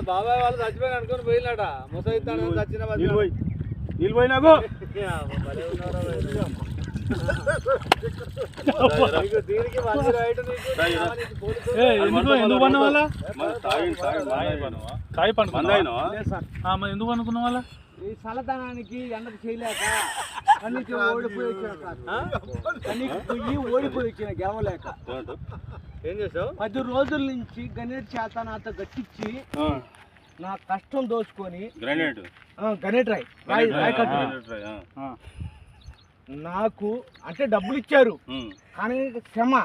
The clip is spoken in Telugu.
బాబాయ్ వాళ్ళు చచ్చిపోయి అనుకుని పోయినాట ముసైతాను చచ్చిన నీళ్ళు పోయినాకు దీనికి ఎందుకు పన్న వాళ్ళ కాయ పండు ఎందుకు అనుకున్న వాళ్ళ ఈ చల్లదనానికి ఎండకు చేయలేక కన్నీకి ఓడిపోయి వచ్చిన కన్నీకి పొయ్యి ఓడిపోయి వచ్చిన గెలవలేక ఏం చేసావు 10 రోజుల నుంచి గణేట్ చేత నాతో గట్టించి నా కష్టం దోచుకొని గణేట్ రాయ్ నాకు అంటే డబ్బులు ఇచ్చారు కానీ శ్రమ